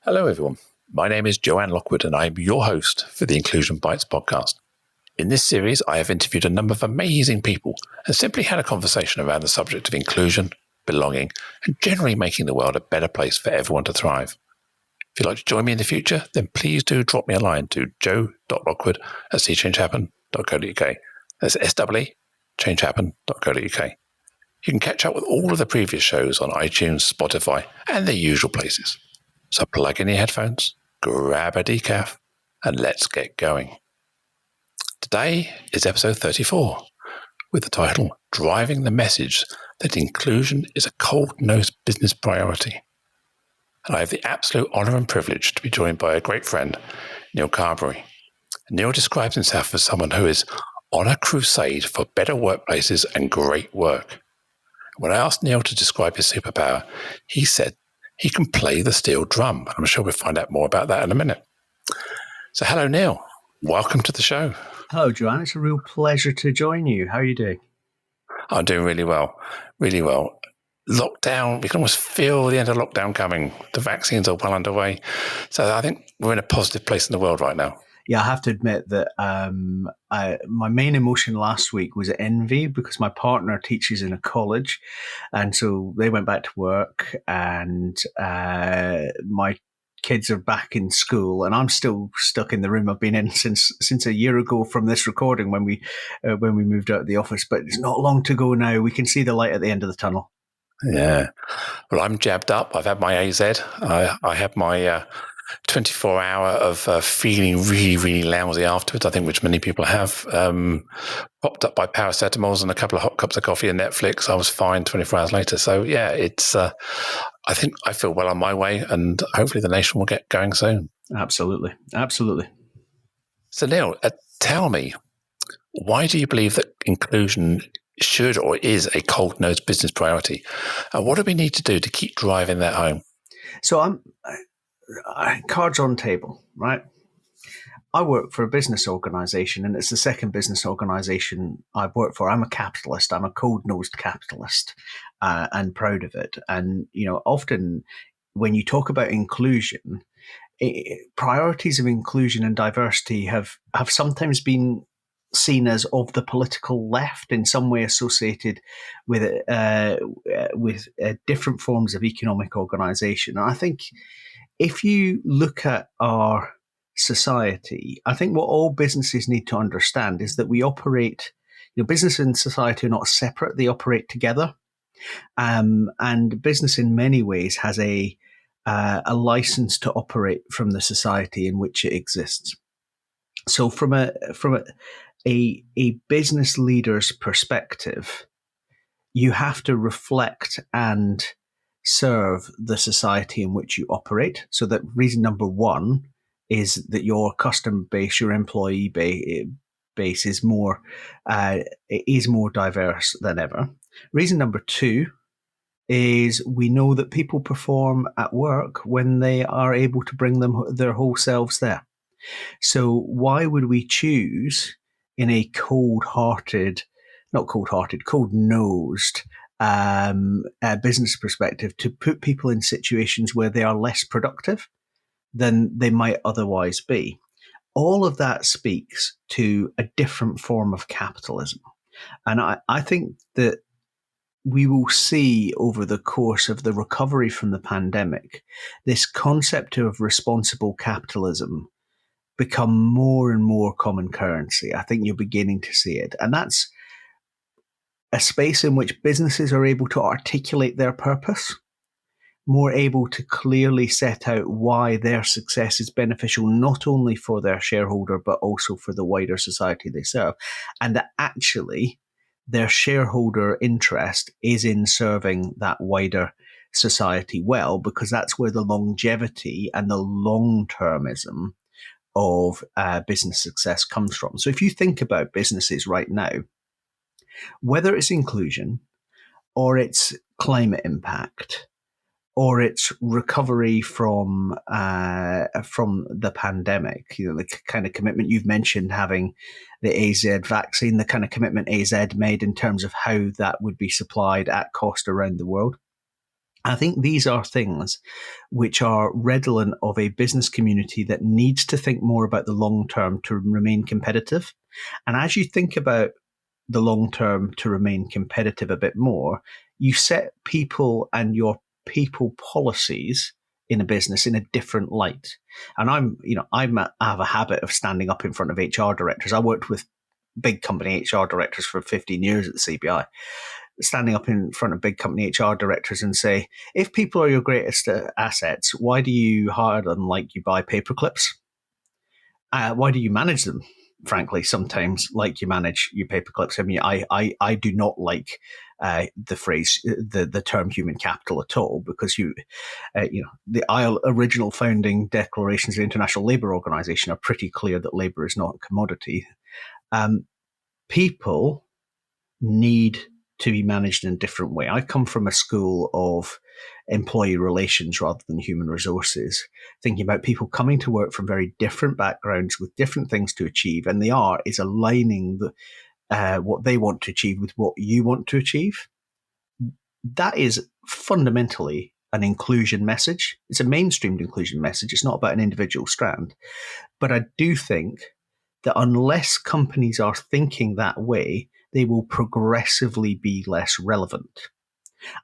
Hello, everyone. My name is Joanne Lockwood, and I'm your host for the Inclusion Bites podcast. In this series, I have interviewed a number of amazing people and simply had a conversation around the subject of inclusion, belonging, and generally making the world a better place for everyone to thrive. If you'd like to join me in the future, then please do drop me a line to joe.lockwood@seechangehappen.co.uk. That's SWE, changehappen.co.uk. You can catch up with all of the previous shows on iTunes, Spotify, and the usual places. So plug in your headphones, grab a decaf, and let's get going. Today is episode 34, with the title, Driving the Message That Inclusion is a Cold-Nosed Business Priority. And I have the absolute honour and privilege to be joined by a great friend, Neil Carberry. Neil describes himself as someone who is on a crusade for better workplaces and great work. When I asked Neil to describe his superpower, he said he can play the steel drum. I'm sure we'll find out more about that in a minute. So hello, Neil. Welcome to the show. Hello, Joanne. It's a real pleasure to join you. How are you doing? I'm doing really well, really well. Lockdown, we can almost feel the end of lockdown coming. The vaccines are well underway. So I think we're in a positive place in the world right now. Yeah, I have to admit that my main emotion last week was envy because my partner teaches in a college. And so they went back to work and my kids are back in school and I'm still stuck in the room I've been in since a year ago from this recording when we moved out of the office. But it's not long to go now. We can see the light at the end of the tunnel. Yeah. Well, I'm jabbed up. I've had my AZ. I had my 24-hour of feeling really, really lousy afterwards, I think, which many people have. Popped up by paracetamols and a couple of hot cups of coffee and Netflix. I was fine 24 hours later. So, yeah, it's. I think I feel well on my way, and hopefully the nation will get going soon. Absolutely. Absolutely. So, Neil, tell me, why do you believe that inclusion should or is a cold-nosed business priority? What do we need to do to keep driving that home? So cards on table, right? I work for a business organization, and it's the second business organization I've worked for. I'm a capitalist. I'm a cold-nosed capitalist, and proud of it. And, often when you talk about inclusion, priorities of inclusion and diversity have sometimes been seen as of the political left, in some way associated with different forms of economic organization. And I think if you look at our society, I think what all businesses need to understand is that we operate, business and society are not separate, they operate together. And business in many ways has a license to operate from the society in which it exists. So from a business leader's perspective, you have to reflect and serve the society in which you operate. So that reason number one is that your customer base, your employee base is more diverse than ever. Reason number two is we know that people perform at work when they are able to bring their whole selves there. So why would we choose in a cold-nosed business perspective to put people in situations where they are less productive than they might otherwise be? All of that speaks to a different form of capitalism. And I think that we will see over the course of the recovery from the pandemic, this concept of responsible capitalism become more and more common currency. I think you're beginning to see it. And that's a space in which businesses are able to articulate their purpose, more able to clearly set out why their success is beneficial not only for their shareholder, but also for the wider society they serve. And that actually their shareholder interest is in serving that wider society well, because that's where the longevity and the long-termism of business success comes from. So if you think about businesses right now, whether it's inclusion or it's climate impact or it's recovery from the pandemic, the kind of commitment you've mentioned, having the AZ vaccine, the kind of commitment AZ made in terms of how that would be supplied at cost around the world. I think these are things which are redolent of a business community that needs to think more about the long term to remain competitive. And as you think about the long term to remain competitive a bit more, you set people and your people policies in a business in a different light. And I have a habit of standing up in front of HR directors. I worked with big company HR directors for 15 years at the CBI, standing up in front of big company HR directors and say, if people are your greatest assets, why do you hire them like you buy paper clips? Why do you manage them? Frankly, sometimes like you manage your paper clips. I mean, I do not like the phrase, the term human capital at all, because the original founding declarations of the International Labour Organization are pretty clear that labor is not a commodity. People need to be managed in a different way. I come from a school of employee relations rather than human resources, thinking about people coming to work from very different backgrounds with different things to achieve. And the art is aligning what they want to achieve with what you want to achieve. That is fundamentally an inclusion message. It's a mainstreamed inclusion message. It's not about an individual strand. But I do think that unless companies are thinking that way, they will progressively be less relevant.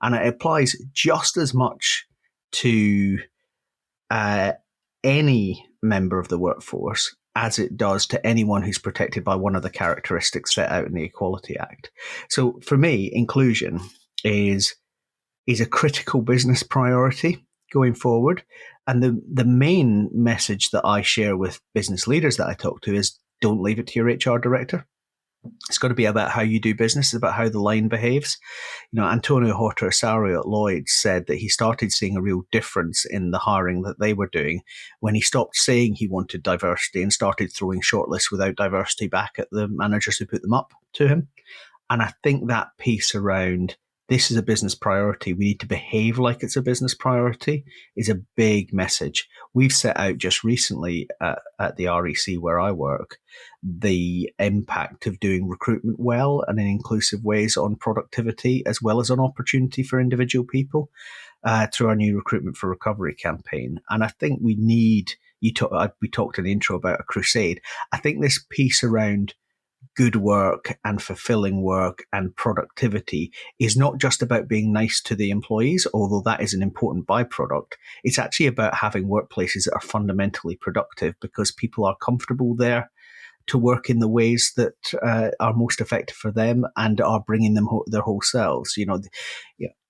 And it applies just as much to any member of the workforce as it does to anyone who's protected by one of the characteristics set out in the Equality Act. So for me, inclusion is a critical business priority going forward. And the main message that I share with business leaders that I talk to is, don't leave it to your HR director. It's got to be about how you do business. It's about how the line behaves. Antonio Horta-Osorio at Lloyd's said that he started seeing a real difference in the hiring that they were doing when he stopped saying he wanted diversity and started throwing shortlists without diversity back at the managers who put them up to him. And I think that piece around, this is a business priority, we need to behave like it's a business priority, is a big message. We've set out just recently at the REC where I work, the impact of doing recruitment well and in inclusive ways on productivity as well as on opportunity for individual people through our new Recruitment for Recovery campaign. And I think we need, we talked in the intro about a crusade. I think this piece around good work and fulfilling work and productivity is not just about being nice to the employees, although that is an important byproduct. It's actually about having workplaces that are fundamentally productive because people are comfortable there to work in the ways that are most effective for them and are bringing them their whole selves.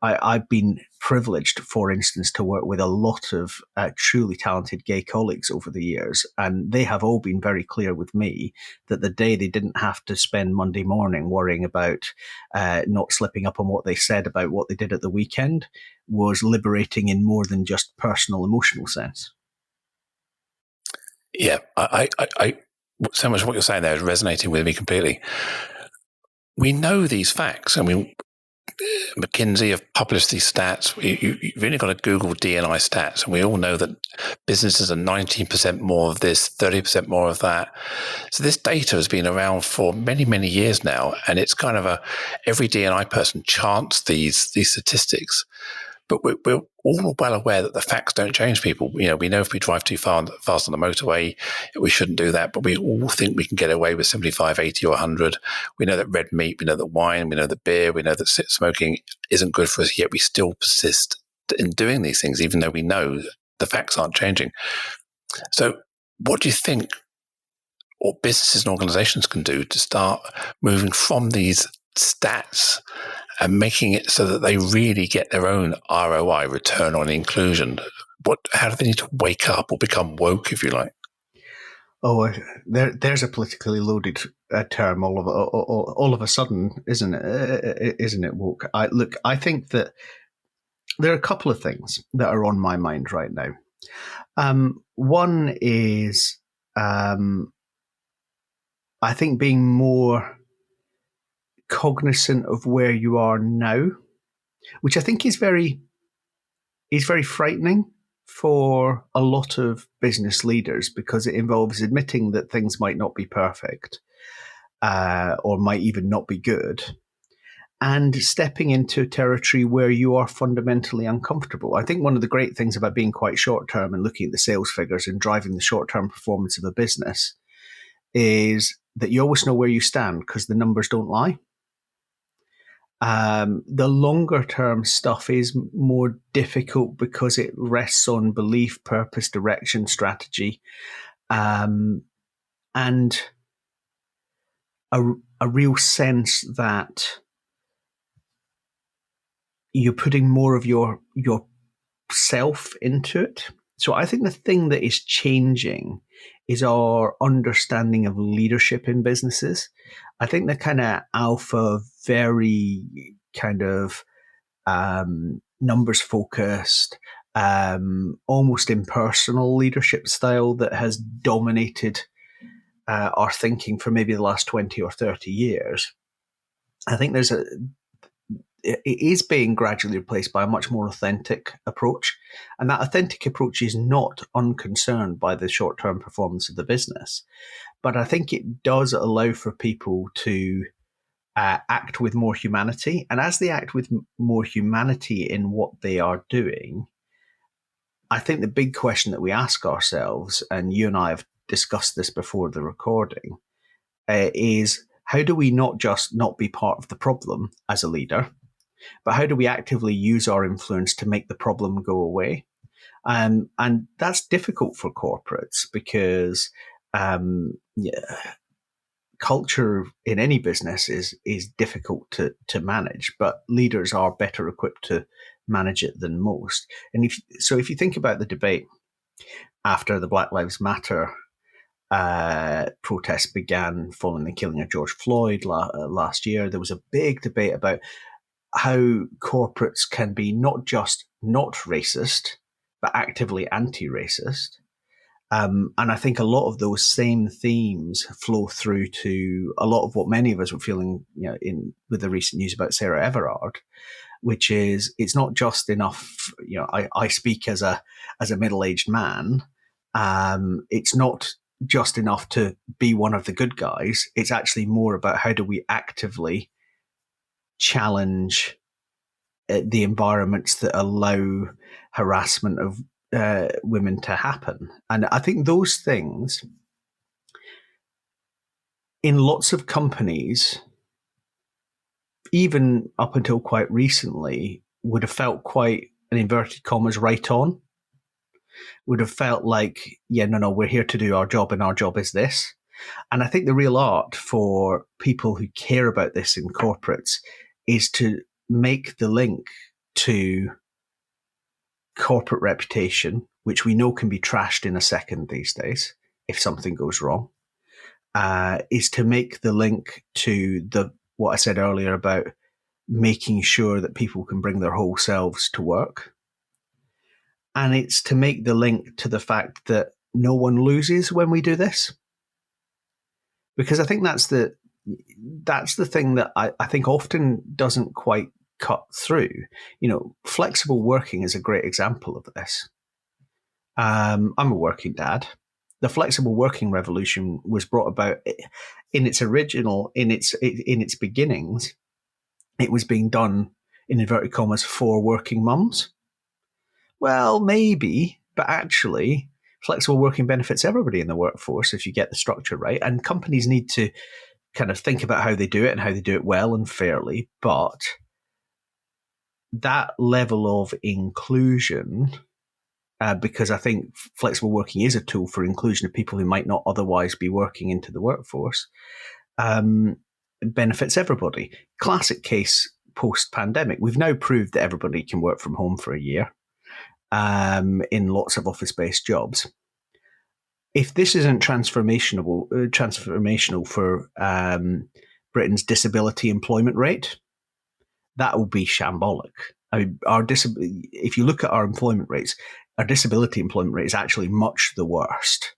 I've been privileged, for instance, to work with a lot of truly talented gay colleagues over the years, and they have all been very clear with me that the day they didn't have to spend Monday morning worrying about not slipping up on what they said about what they did at the weekend was liberating in more than just personal emotional sense. Yeah, I so much of what you're saying there is resonating with me completely. We know these facts. I mean, McKinsey have published these stats. You've only got to Google D&I stats, and we all know that businesses are 19% more of this, 30% more of that. So this data has been around for many, many years now, and it's kind of every D&I person chants these statistics. But we're all well aware that the facts don't change people. We know if we drive too fast on the motorway, we shouldn't do that. But we all think we can get away with 75, 80 or 100. We know that red meat, we know that wine, we know that beer, we know that smoking isn't good for us, yet we still persist in doing these things, even though we know the facts aren't changing. So what do you think what businesses and organizations can do to start moving from these stats and making it so that they really get their own ROI, return on inclusion? How do they need to wake up or become woke, if you like? Oh, there's a politically loaded term all of a sudden, isn't it? Isn't it woke? I think that there are a couple of things that are on my mind right now. One is, I think, being more cognizant of where you are now, which I think is very frightening for a lot of business leaders because it involves admitting that things might not be perfect or might even not be good. and stepping into a territory where you are fundamentally uncomfortable. I think one of the great things about being quite short term and looking at the sales figures and driving the short term performance of a business is that you always know where you stand because the numbers don't lie. The longer term stuff is more difficult because it rests on belief, purpose, direction, strategy, and a real sense that you're putting more of your self into it. So I think the thing that is changing is our understanding of leadership in businesses. I think the kind of alpha, very kind of numbers focused, almost impersonal leadership style that has dominated our thinking for maybe the last 20 or 30 years. I think it is being gradually replaced by a much more authentic approach. And that authentic approach is not unconcerned by the short-term performance of the business. But I think it does allow for people to act with more humanity. And as they act with more humanity in what they are doing, I think the big question that we ask ourselves, and you and I have discussed this before the recording, is how do we not just not be part of the problem as a leader, but how do we actively use our influence to make the problem go away? And that's difficult for corporates because culture in any business is difficult to manage, but leaders are better equipped to manage it than most. And if you think about the debate after the Black Lives Matter protests began following the killing of George Floyd last year, there was a big debate about how corporates can be not just not racist, but actively anti-racist. And I think a lot of those same themes flow through to a lot of what many of us were feeling, with the recent news about Sarah Everard, which is it's not just enough. I speak as a middle-aged man. It's not just enough to be one of the good guys. It's actually more about how do we actively challenge the environments that allow harassment of women to happen. And I think those things in lots of companies, even up until quite recently, would have felt quite, in inverted commas, right on. Would have felt like, no, we're here to do our job and our job is this. And I think the real art for people who care about this in corporates is to make the link to corporate reputation, which we know can be trashed in a second these days if something goes wrong, is to make the link to what I said earlier about making sure that people can bring their whole selves to work. And it's to make the link to the fact that no one loses when we do this. Because I think that's the thing that I think often doesn't quite cut through. Flexible working is a great example of this. I'm a working dad. The flexible working revolution was brought about in its beginnings. It was being done in inverted commas for working mums. Well, maybe, but actually, flexible working benefits everybody in the workforce if you get the structure right. And companies need to kind of think about how they do it and how they do it well and fairly. But that level of inclusion, because I think flexible working is a tool for inclusion of people who might not otherwise be working into the workforce, benefits everybody. Classic case post-pandemic. We've now proved that everybody can work from home for a year in lots of office-based jobs. If this isn't transformational for Britain's disability employment rate, that will be shambolic. I mean, if you look at our employment rates, our disability employment rate is actually much the worst.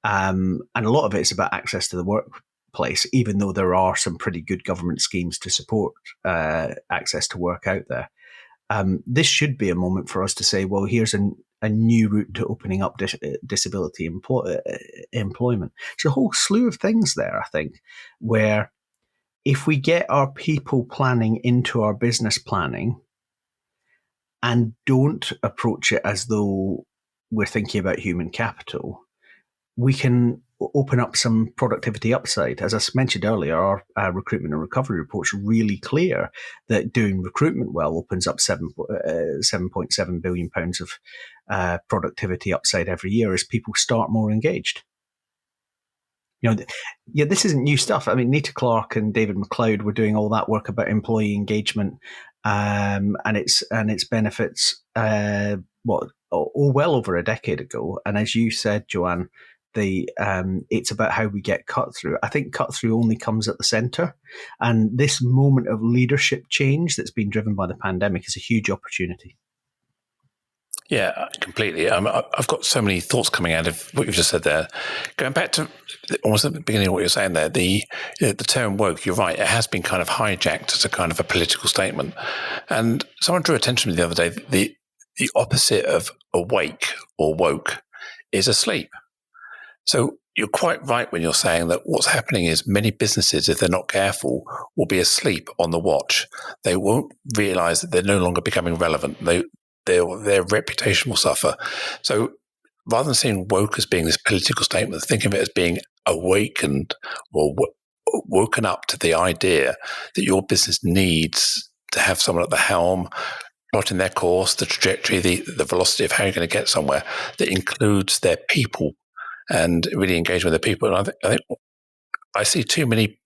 And a lot of it is about access to the workplace, even though there are some pretty good government schemes to support access to work out there. This should be a moment for us to say, well, here's a new route to opening up disability employment. There's a whole slew of things there, I think, where if we get our people planning into our business planning and don't approach it as though we're thinking about human capital, we can open up some productivity upside. As I mentioned earlier, our recruitment and recovery report's really clear that doing recruitment well opens up £7.7 billion of productivity upside every year as people start more engaged. This isn't new stuff. I mean, Nita Clark and David McLeod were doing all that work about employee engagement and its benefits. Well over a decade ago. And as you said, Joanne, it's about how we get cut through. I think cut through only comes at the center, and this moment of leadership change that's been driven by the pandemic is a huge opportunity. Yeah, completely. I've got so many thoughts coming out of what you've just said there. Going back to almost at the beginning of what you're saying there, the term woke, you're right, it has been kind of hijacked as a kind of a political statement. And someone drew attention to me the other day, the opposite of awake or woke is asleep. So you're quite right when you're saying that what's happening is many businesses, if they're not careful, will be asleep on the watch. They won't realize that they're no longer becoming relevant. Their reputation will suffer. So rather than seeing woke as being this political statement, think of it as being awakened or woken up to the idea that your business needs to have someone at the helm, plotting their course, the trajectory, the velocity of how you're going to get somewhere that includes their people and really engage with the people. And I think I see too many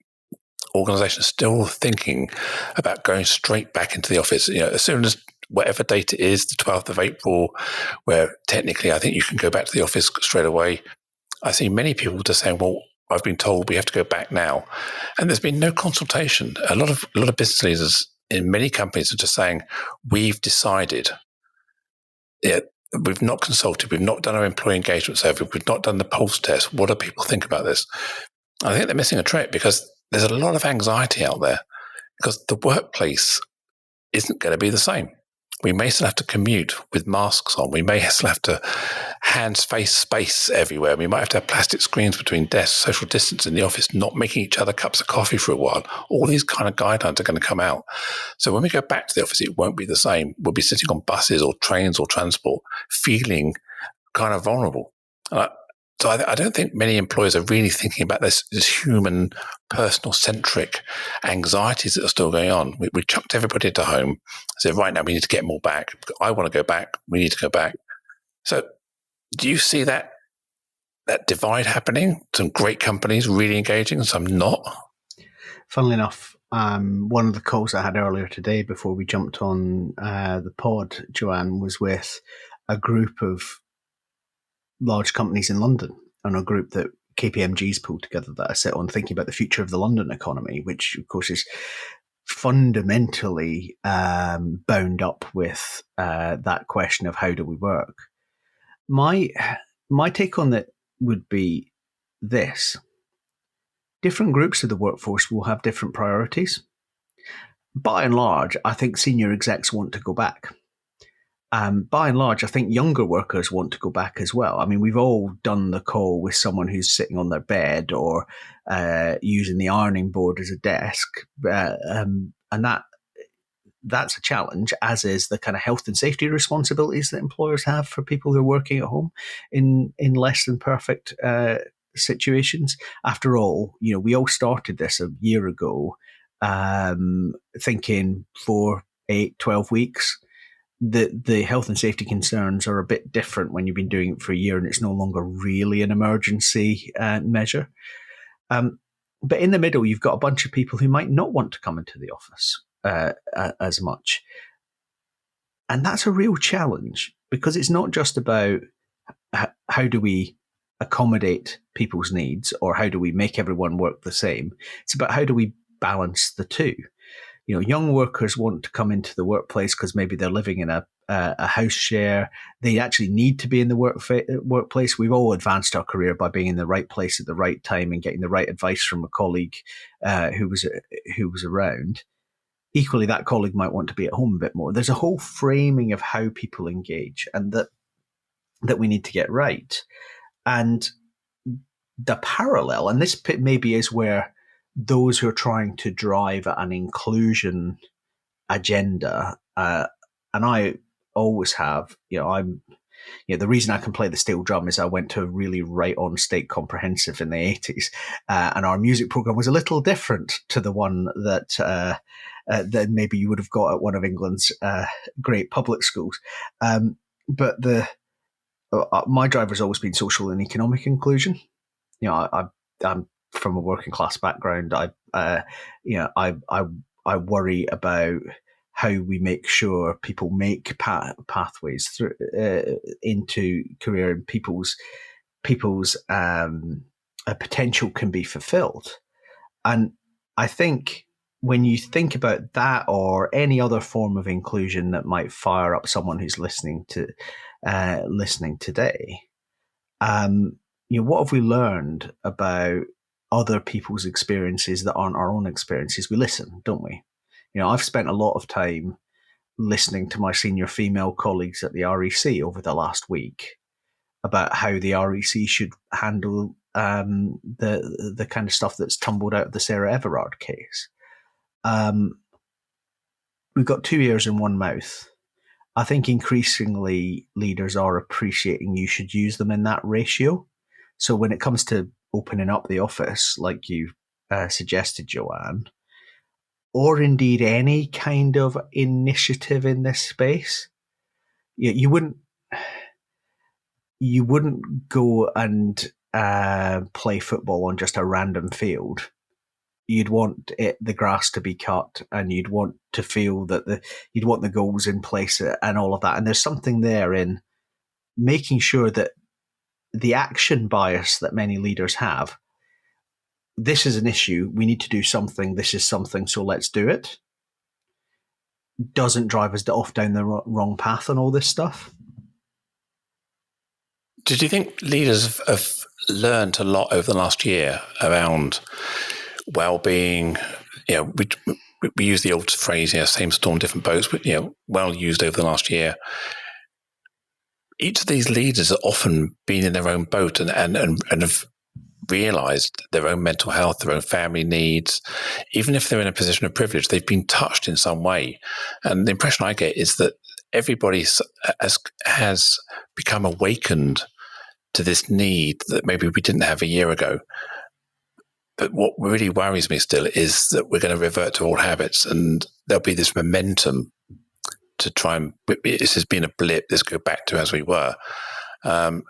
organizations still thinking about going straight back into the office. As soon as whatever date it is, the 12th of April, where technically I think you can go back to the office straight away. I see many people just saying, well, I've been told we have to go back now. And there's been no consultation. A lot of business leaders in many companies are just saying, we've decided. We've not consulted. We've not done our employee engagement survey. We've not done the pulse test. What do people think about this? I think they're missing a trick because there's a lot of anxiety out there because the workplace isn't going to be the same. We may still have to commute with masks on. We may still have to face space everywhere. We might have to have plastic screens between desks, social distance in the office, not making each other cups of coffee for a while. All these kind of guidelines are going to come out. So when we go back to the office, it won't be the same. We'll be sitting on buses or trains or transport, feeling kind of vulnerable. So I don't think many employers are really thinking about this human, personal-centric anxieties that are still going on. We chucked everybody into home. Said, right now we need to get more back. I want to go back. We need to go back. So do you see that divide happening? Some great companies really engaging and some not? Funnily enough, one of the calls I had earlier today before we jumped on the pod, Joanne, was with a group of large companies in London and a group that KPMG's pulled together that I sit on thinking about the future of the London economy, which of course is fundamentally bound up with that question of how do we work. My take on that would be this. Different groups of the workforce will have different priorities. By and large, I think senior execs want to go back. By and large, I think younger workers want to go back as well. I mean, we've all done the call with someone who's sitting on their bed or using the ironing board as a desk. And that's a challenge, as is the kind of health and safety responsibilities that employers have for people who are working at home in less than perfect situations. After all, we all started this a year ago thinking for 8, 12 weeks, the health and safety concerns are a bit different when you've been doing it for a year and it's no longer really an emergency measure. But in the middle, you've got a bunch of people who might not want to come into the office as much. And that's a real challenge because it's not just about how do we accommodate people's needs or how do we make everyone work the same. It's about how do we balance the two. Young workers want to come into the workplace because maybe they're living in a house share. They actually need to be in the workplace. We've all advanced our career by being in the right place at the right time and getting the right advice from a colleague who was around. Equally, that colleague might want to be at home a bit more. There's a whole framing of how people engage and that we need to get right. And the parallel, and this maybe is where those who are trying to drive an inclusion agenda, and I always have, the reason I can play the steel drum is I went to a really right-on state comprehensive in the 80s, and our music program was a little different to the one that maybe you would have got at one of England's great public schools. But my driver has always been social and economic inclusion. I'm from a working class background. I worry about how we make sure people make pathways through into career, and people's potential can be fulfilled. And I think when you think about that or any other form of inclusion that might fire up someone who's listening today, what have we learned about other people's experiences that aren't our own experiences? We listen, don't we? I've spent a lot of time listening to my senior female colleagues at the REC over the last week about how the REC should handle the kind of stuff that's tumbled out of the Sarah Everard case. We've got two ears and one mouth. I think increasingly leaders are appreciating you should use them in that ratio. So when it comes to opening up the office, like you suggested, Joanne, or indeed any kind of initiative in this space, you wouldn't go and play football on just a random field. You'd want the grass to be cut, and you'd want to feel that you'd want the goals in place and all of that. And there's something there in making sure that the action bias that many leaders have, this is an issue, we need to do something, this is something, so let's do it, doesn't drive us off down the wrong path on all this stuff. Did you think leaders have learned a lot over the last year around well-being? We use the old phrase, same storm, different boats, but well used over the last year. Each of these leaders have often been in their own boat and have realized their own mental health, their own family needs. Even if they're in a position of privilege, they've been touched in some way. And the impression I get is that everybody has become awakened to this need that maybe we didn't have a year ago. But what really worries me still is that we're going to revert to old habits, and there'll be this momentum to try and, this has been a blip, let's go back to as we were. And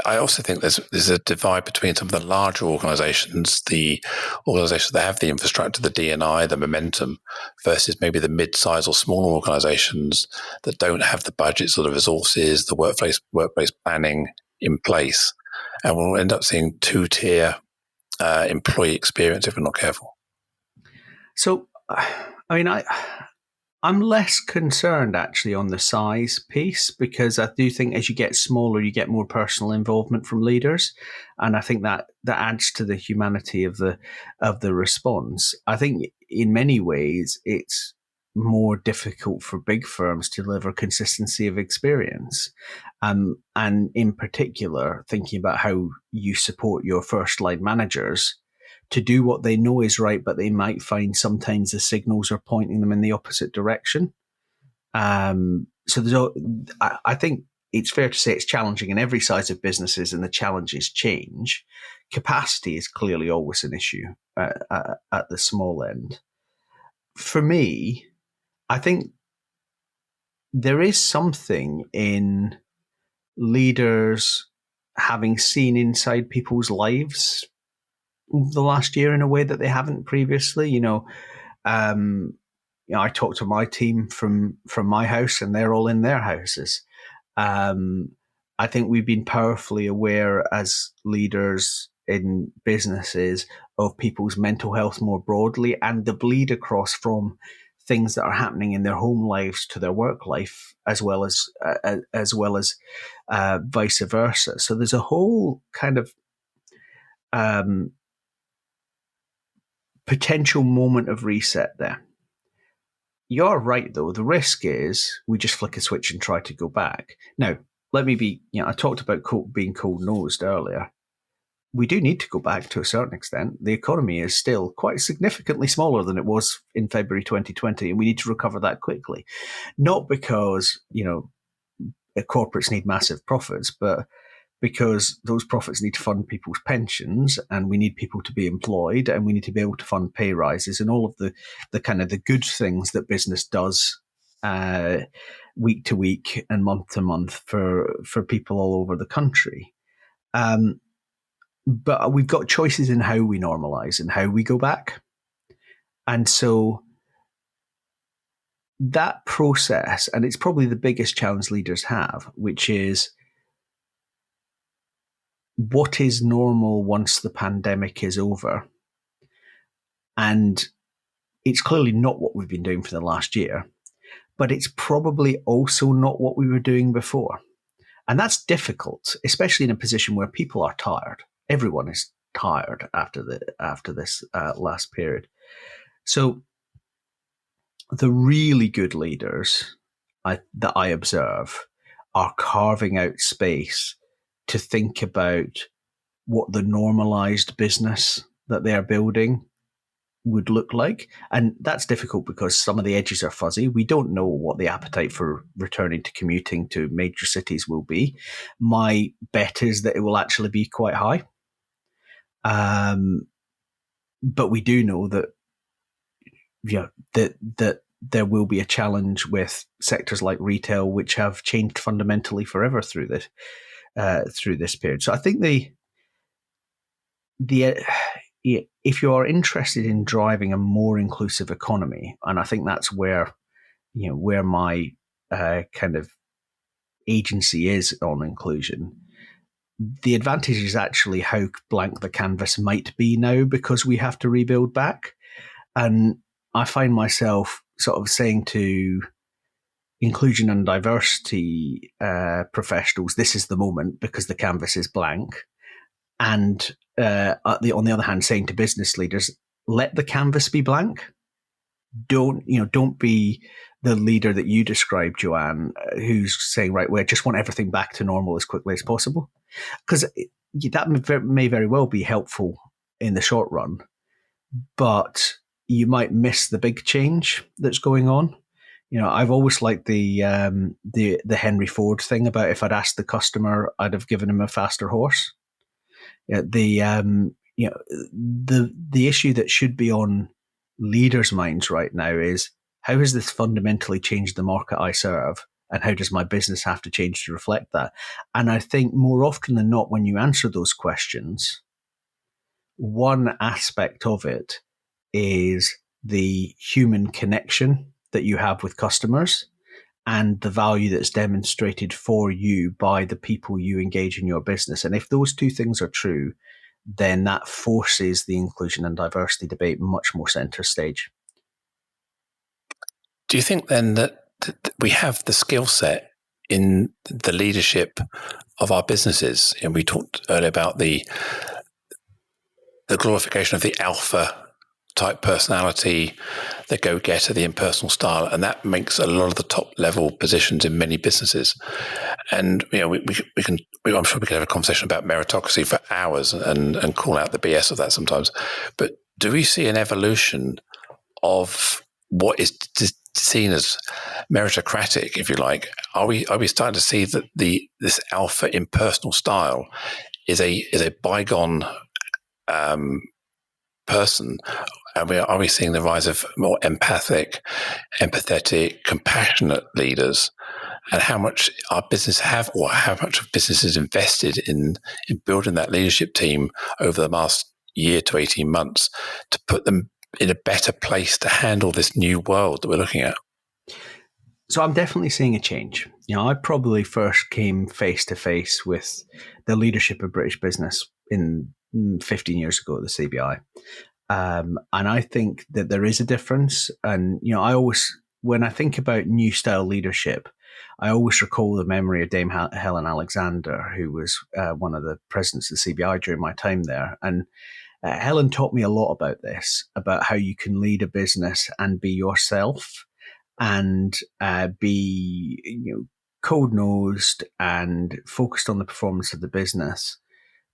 I also think there's a divide between some of the larger organizations, the organizations that have the infrastructure, the D&I, the momentum, versus maybe the mid-size or smaller organizations that don't have the budgets or the resources, the workplace planning in place. And we'll end up seeing two-tier employee experience if we're not careful. So, I'm less concerned actually on the size piece, because I do think as you get smaller, you get more personal involvement from leaders, and I think that adds to the humanity of the response. I think in many ways it's more difficult for big firms to deliver consistency of experience, and in particular thinking about how you support your first line managers to do what they know is right, but they might find sometimes the signals are pointing them in the opposite direction. So I think it's fair to say it's challenging in every size of businesses, and the challenges change. Capacity is clearly always an issue at the small end. For me, I think there is something in leaders having seen inside people's lives the last year in a way that they haven't previously. I talk to my team from my house, and they're all in their houses. I think we've been powerfully aware as leaders in businesses of people's mental health more broadly, and the bleed across from things that are happening in their home lives to their work life, as well as vice versa. So there's a whole kind of potential moment of reset there. You're right, though. The risk is we just flick a switch and try to go back. Now, let me be, I talked about being cold-nosed earlier. we do need to go back to a certain extent. The economy is still quite significantly smaller than it was in February 2020, and we need to recover that quickly. Not because, corporates need massive profits, but because those profits need to fund people's pensions, and we need people to be employed, and we need to be able to fund pay rises and all of the kind of the good things that business does week to week and month to month for people all over the country. But we've got choices in how we normalize and how we go back. And so that process, and it's probably the biggest challenge leaders have, which is what is normal once the pandemic is over? And it's clearly not what we've been doing for the last year, but it's probably also not what we were doing before. And that's difficult, especially in a position where people are tired. Everyone is tired after this last period. So the really good leaders that I observe are carving out space to think about what the normalized business that they are building would look like. And that's difficult because some of the edges are fuzzy. We don't know what the appetite for returning to commuting to major cities will be. My bet is that it will actually be quite high. But we do know that that there will be a challenge with sectors like retail, which have changed fundamentally forever through this period. So I think if you are interested in driving a more inclusive economy, and I think that's where my kind of agency is on inclusion, the advantage is actually how blank the canvas might be now because we have to rebuild back. And I find myself sort of saying to inclusion and diversity professionals, this is the moment because the canvas is blank. And on the other hand, saying to business leaders, let the canvas be blank. Don't be the leader that you described, Joanne, who's saying, right, we just want everything back to normal as quickly as possible. Because that may very well be helpful in the short run, but you might miss the big change that's going on. I've always liked the Henry Ford thing about if I'd asked the customer, I'd have given him a faster horse. The issue that should be on leaders' minds right now is how has this fundamentally changed the market I serve, and how does my business have to change to reflect that? And I think more often than not, when you answer those questions, one aspect of it is the human connection that you have with customers and the value that's demonstrated for you by the people you engage in your business. And if those two things are true, then that forces the inclusion and diversity debate much more center stage. Do you think then that we have the skill set in the leadership of our businesses? And we talked earlier about the glorification of the alpha type personality, the go-getter, the impersonal style, and that makes a lot of the top-level positions in many businesses. And I'm sure we can have a conversation about meritocracy for hours and call out the BS of that sometimes. But do we see an evolution of what is seen as meritocratic, if you like? Are we starting to see that this alpha impersonal style is a bygone person? Are we seeing the rise of more empathic, empathetic, compassionate leaders? And how much our business how much of business is invested in building that leadership team over the last year to 18 months to put them in a better place to handle this new world that we're looking at? So I'm definitely seeing a change. I probably first came face to face with the leadership of British business in 15 years ago at the CBI. And I think that there is a difference. And, when I think about new style leadership, I always recall the memory of Dame Helen Alexander, who was one of the presidents of the CBI during my time there. And Helen taught me a lot about this, about how you can lead a business and be yourself and be code-nosed and focused on the performance of the business,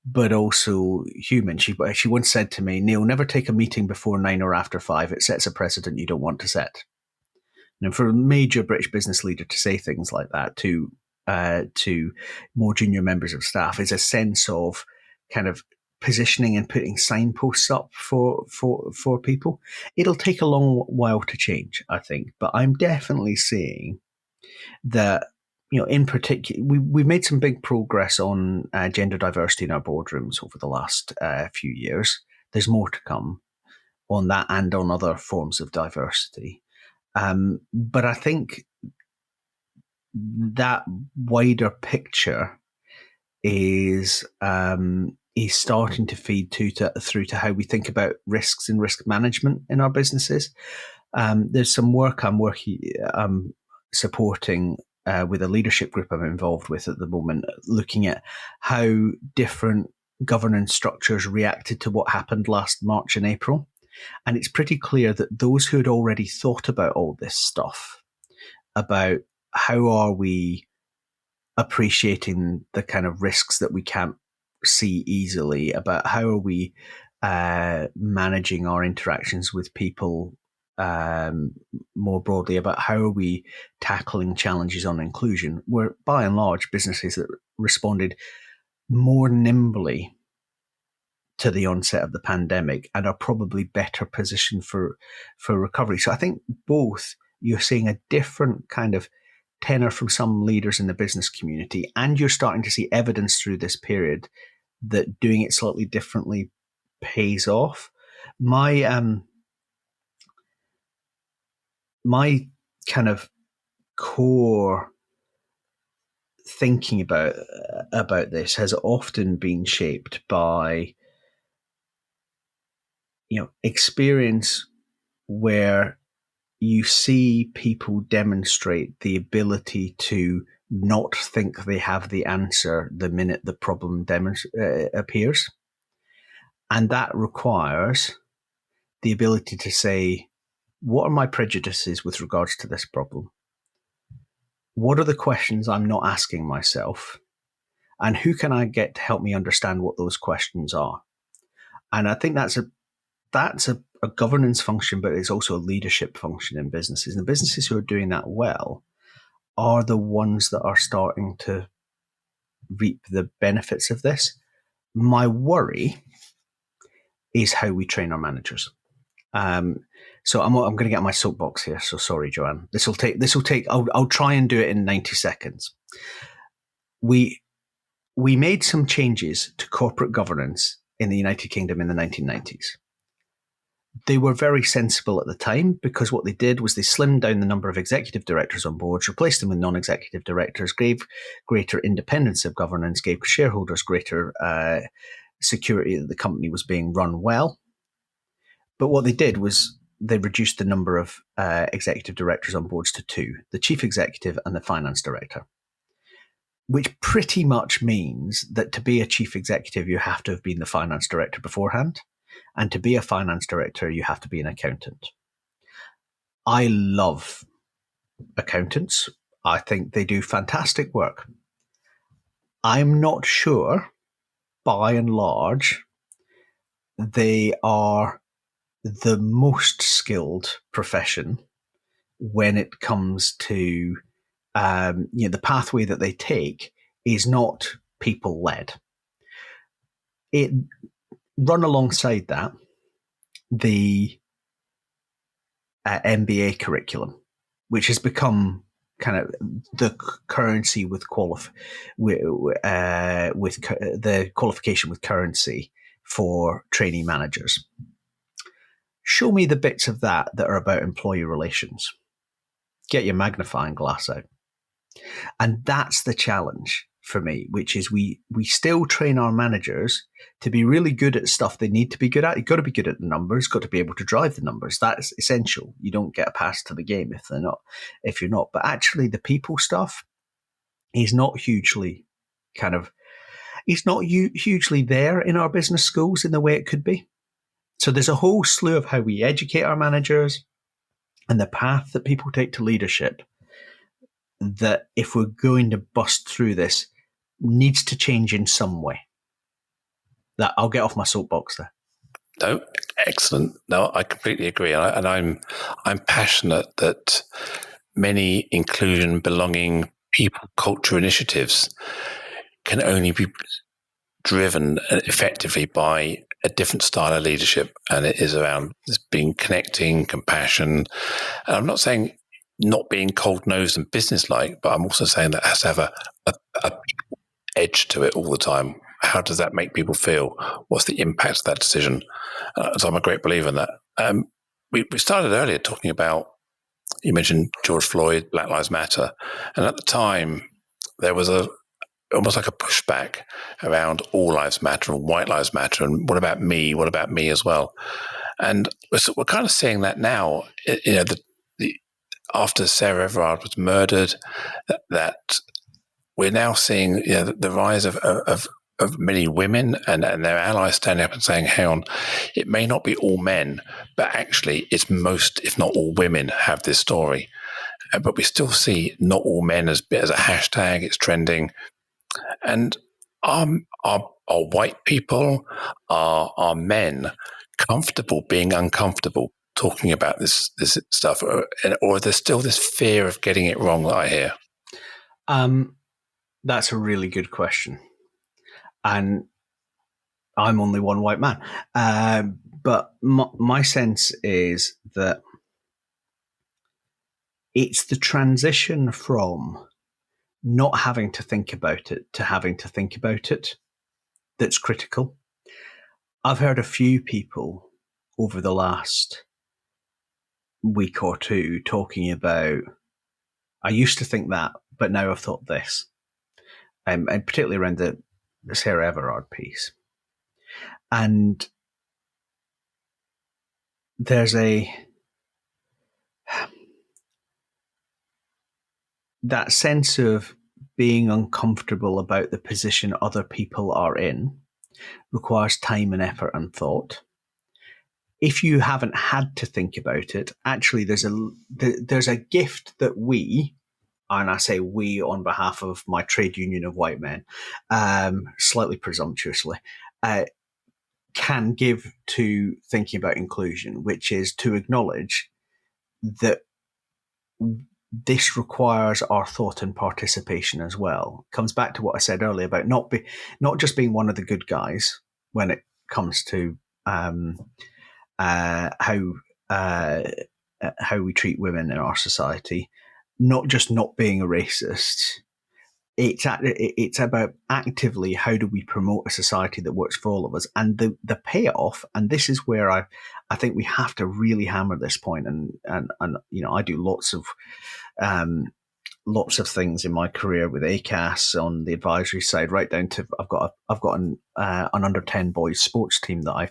but also human. She once said to me, Neil, never take a meeting before 9 or after 5. It sets a precedent you don't want to set. And for a major British business leader to say things like that to more junior members of staff is a sense of kind of positioning and putting signposts up for people. It'll take a long while to change, I think, but I'm definitely seeing that, in particular, we've made some big progress on gender diversity in our boardrooms over the last few years. There's more to come on that and on other forms of diversity. But I think that wider picture is starting to feed through to how we think about risks and risk management in our businesses. There's some work I'm supporting with a leadership group I'm involved with at the moment, looking at how different governance structures reacted to what happened last March and April. And it's pretty clear that those who had already thought about all this stuff, about how are we appreciating the kind of risks that we can't see easily, about how are we managing our interactions with people more broadly, about how are we tackling challenges on inclusion, were by and large businesses that responded more nimbly to the onset of the pandemic and are probably better positioned for recovery. So I think both you're seeing a different kind of tenor from some leaders in the business community, and you're starting to see evidence through this period that doing it slightly differently pays off. My kind of core thinking about this has often been shaped by experience where you see people demonstrate the ability to not think they have the answer the minute the problem appears. And that requires the ability to say, what are my prejudices with regards to this problem? What are the questions I'm not asking myself? And who can I get to help me understand what those questions are? And I think that's a governance function, but it's also a leadership function in businesses. And the businesses who are doing that well are the ones that are starting to reap the benefits of this. My worry is how we train our managers. So I'm going to get my soapbox here. So sorry, Joanne. This will take. I'll try and do it in 90 seconds. We made some changes to corporate governance in the United Kingdom in the 1990s. They were very sensible at the time because what they did was they slimmed down the number of executive directors on boards, replaced them with non-executive directors, gave greater independence of governance, gave shareholders greater security that the company was being run well. But what they did was they reduced the number of executive directors on boards to 2, the chief executive and the finance director, which pretty much means that to be a chief executive, you have to have been the finance director beforehand. And to be a finance director, you have to be an accountant. I love accountants. I think they do fantastic work. I'm not sure, by and large, they are the most skilled profession when it comes to the pathway that they take is not people-led. It run alongside that the MBA curriculum, which has become kind of the currency with the qualification with currency for trainee managers. Show me the bits of that are about employee relations. Get your magnifying glass out. And that's the challenge for me, which is we still train our managers to be really good at stuff they need to be good at. You've got to be good at the numbers, got to be able to drive the numbers. That's essential. You don't get a pass to the game if you're not. But actually the people stuff is not hugely hugely there in our business schools in the way it could be. So there's a whole slew of how we educate our managers and the path that people take to leadership that if we're going to bust through this needs to change in some way. That I'll get off my soapbox there. No, excellent. No, I completely agree, and I'm passionate that many inclusion, belonging, people, culture initiatives can only be driven effectively by a different style of leadership, and it is around this being connecting, compassion. And I'm not saying not being cold-nosed and businesslike, but I'm also saying that it has to have a edge to it all the time. How does that make people feel? What's the impact of that decision? So I'm a great believer in that. We started earlier talking about, you mentioned George Floyd, Black Lives Matter, and at the time there was almost like a pushback around all lives matter and white lives matter, and what about me? What about me as well? And we're kind of seeing that now. After Sarah Everard was murdered, that we're now seeing the rise of many women and their allies standing up and saying, hang on, it may not be all men, but actually it's most, if not all women have this story. But we still see not all men as a hashtag, it's trending. And are white people, are men comfortable being uncomfortable talking about this stuff? Or there's still this fear of getting it wrong that I hear? That's a really good question. And I'm only one white man. But my sense is that it's the transition from not having to think about it to having to think about it that's critical. I've heard a few people over the last week or two talking about, I used to think that, but now I've thought this. And particularly around the Sarah Everard piece. And there's that sense of being uncomfortable about the position other people are in requires time and effort and thought. If you haven't had to think about it, actually there's a gift that we, and I say we on behalf of my trade union of white men, slightly presumptuously, can give to thinking about inclusion, which is to acknowledge that this requires our thought and participation as well. It comes back to what I said earlier about not just being one of the good guys when it comes to how we treat women in our society, not just not being a racist. It's about actively how do we promote a society that works for all of us, and the payoff. And this is where I think we have to really hammer this point. And I do lots of things in my career with ACAS on the advisory side, right down to I've got an under 10 boys sports team that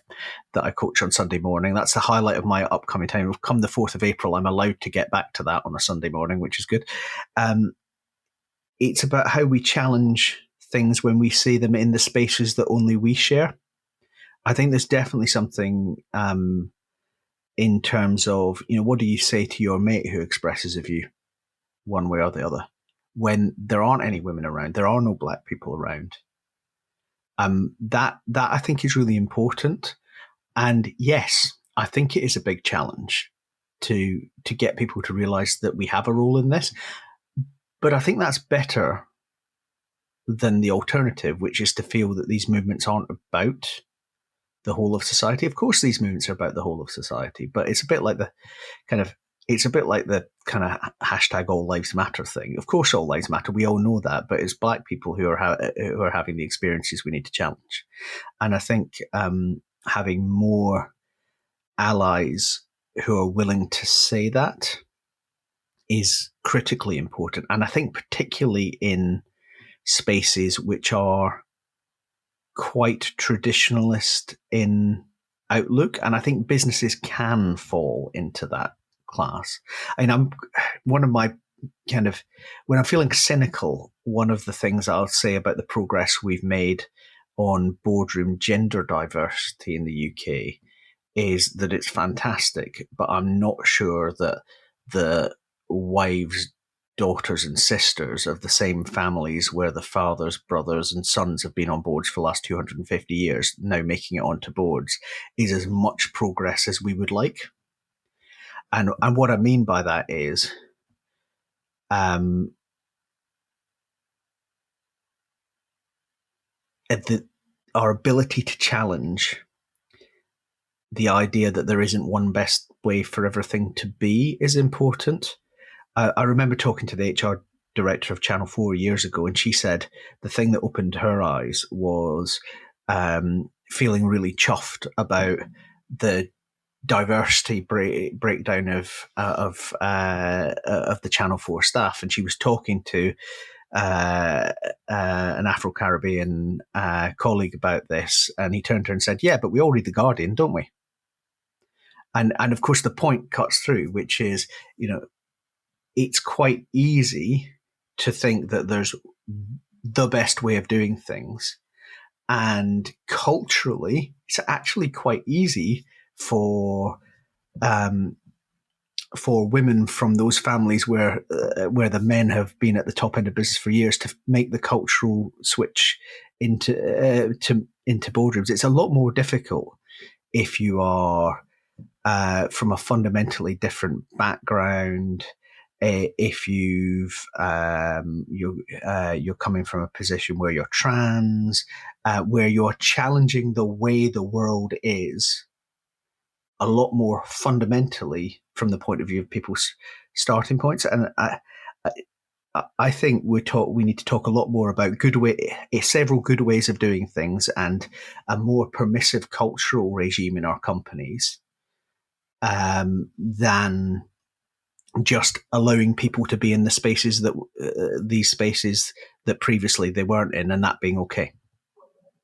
I coach on Sunday morning. That's the highlight of my upcoming time. Come the 4th of April, I'm allowed to get back to that on a Sunday morning, which is good. It's about how we challenge things when we see them in the spaces that only we share. I think there's definitely something in terms of, what do you say to your mate who expresses a view one way or the other when there aren't any women around, there are no black people around? That I think is really important. And yes, I think it is a big challenge to get people to realize that we have a role in this. But I think that's better than the alternative, which is to feel that these movements aren't about the whole of society. Of course, these movements are about the whole of society, but it's a bit like the kind of hashtag all lives matter thing. Of course, all lives matter. We all know that, but it's black people who are having the experiences we need to challenge. And I think having more allies who are willing to say that is critically important. And I think particularly in spaces which are quite traditionalist in outlook, and I think businesses can fall into that class. I'm one of my when I'm feeling cynical, one of the things I'll say about the progress we've made on boardroom gender diversity in the UK is that it's fantastic, but I'm not sure that the wives daughters and sisters of the same families where the fathers, brothers, and sons have been on boards for the last 250 years, now making it onto boards, is as much progress as we would like. And what I mean by that is, our ability to challenge the idea that there isn't one best way for everything to be is important. I remember talking to the HR director of Channel 4 years ago, and she said the thing that opened her eyes was feeling really chuffed about the diversity breakdown of the Channel 4 staff. And she was talking to an Afro-Caribbean colleague about this, and he turned to her and said, "Yeah, but we all read The Guardian, don't we?" And of course the point cuts through, which is, it's quite easy to think that there's the best way of doing things. And culturally, it's actually quite easy for women from those families where the men have been at the top end of business for years to make the cultural switch into boardrooms. It's a lot more difficult if you are from a fundamentally different background. If you're coming from a position where you're trans, where you're challenging the way the world is a lot more fundamentally from the point of view of people's starting points. And I think we need to talk a lot more about several good ways of doing things and a more permissive cultural regime in our companies than just allowing people to be in the spaces these spaces that previously they weren't in, and that being okay.